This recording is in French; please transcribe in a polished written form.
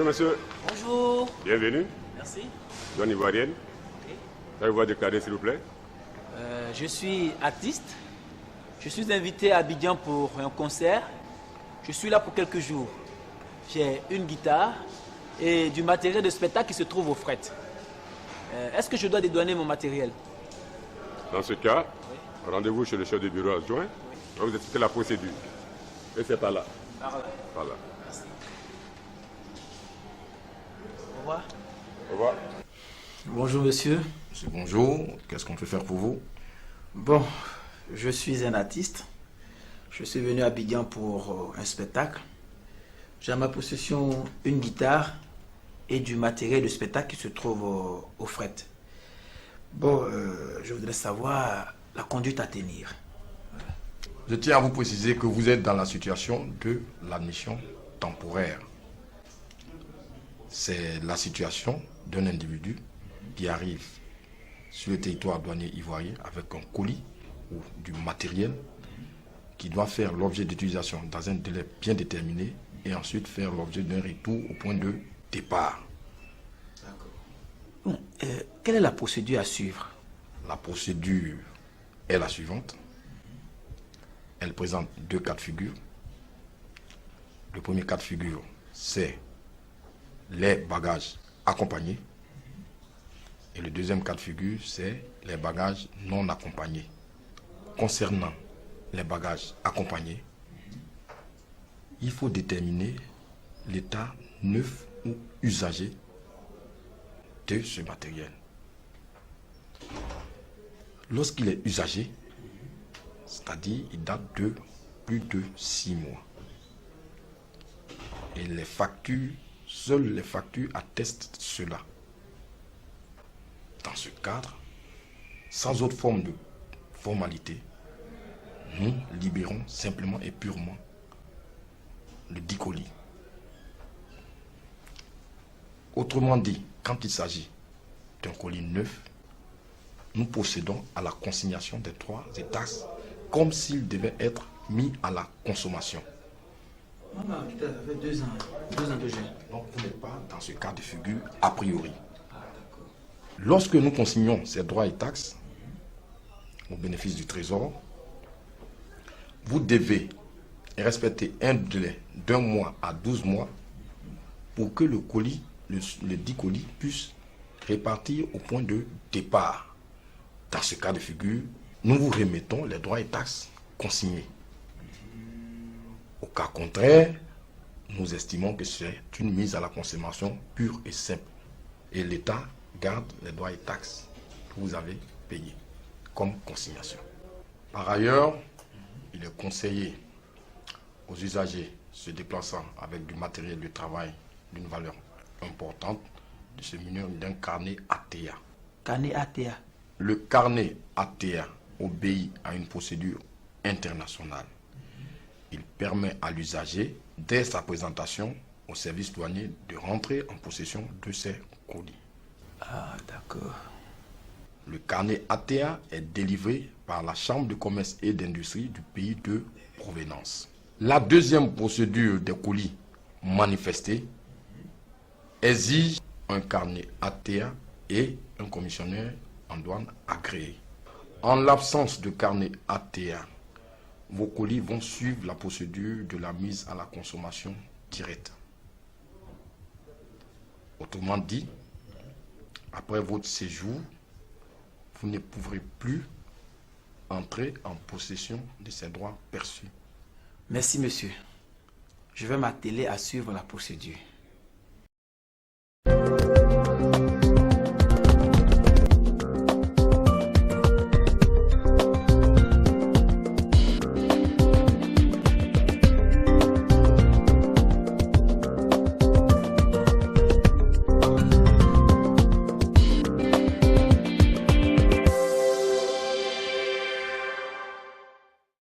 monsieur. Bonjour. Bienvenue. Merci. Douane ivoirienne. Ok. Avez-vous vous déclarer, s'il vous plaît? Je suis artiste. Je suis invité à Abidjan pour un concert. Je suis là pour quelques jours. J'ai une guitare et du matériel de spectacle qui se trouve au fret. Est-ce que je dois dédouaner mon matériel? Dans ce cas, rendez-vous chez le chef de bureau adjoint. On va vous expliquer la procédure. Et c'est par là. Par là. Par là. Merci. Au revoir. Au revoir. Bonjour monsieur. Monsieur, bonjour. Qu'est-ce qu'on peut faire pour vous? Bon, je suis un artiste. Je suis venu à Abidjan pour un spectacle. J'ai à ma possession une guitare et du matériel de spectacle qui se trouve au fret. Bon, je voudrais savoir la conduite à tenir. Je tiens à vous préciser que vous êtes dans la situation de l'admission temporaire. C'est la situation d'un individu qui arrive sur le territoire douanier ivoirien avec un colis ou du matériel qui doit faire l'objet d'utilisation dans un délai bien déterminé et ensuite faire l'objet d'un retour au point de départ. Bon, quelle est la procédure à suivre? La procédure est la suivante. Elle présente deux cas de figure. Le premier cas de figure, c'est les bagages accompagnés. Et le deuxième cas de figure, c'est les bagages non accompagnés. Concernant les bagages accompagnés, il faut déterminer l'état neuf ou usagé de ce matériel. Lorsqu'il est usagé, c'est-à-dire il date de plus de 6 mois. Et les factures, seules les factures attestent cela. Dans ce cadre, sans autre forme de formalité, nous libérons simplement et purement le dit colis. Autrement dit, quand il s'agit d'un colis neuf, nous procédons à la consignation des droits et taxes comme s'il devait être mis à la consommation. Maman, ça fait 2 ans que j'ai. Donc vous n'êtes pas dans ce cas de figure a priori. Lorsque nous consignons ces droits et taxes au bénéfice du trésor, vous devez respecter un délai d'1 mois à 12 mois pour que le colis, le dit colis puisse répartir au point de départ. Dans ce cas de figure, nous vous remettons les droits et taxes consignés. Au cas contraire, nous estimons que c'est une mise à la consommation pure et simple. Et l'État garde les droits et taxes que vous avez payés comme consignation. Par ailleurs, il est conseillé aux usagers se déplaçant avec du matériel de travail d'une valeur importante de se munir d'un carnet ATA. Carnet ATA. Le carnet ATA obéit à une procédure internationale. Il permet à l'usager, dès sa présentation au service douanier, de rentrer en possession de ses colis. Ah, d'accord. Le carnet ATA est délivré par la Chambre de commerce et d'industrie du pays de provenance. La deuxième procédure des colis manifestés exige un carnet ATA et un commissionnaire en douane agréé. En l'absence de carnet ATA, vos colis vont suivre la procédure de la mise à la consommation directe. Autrement dit, après votre séjour, vous ne pourrez plus entrer en possession de ces droits perçus. Merci monsieur. Je vais m'atteler à suivre la procédure.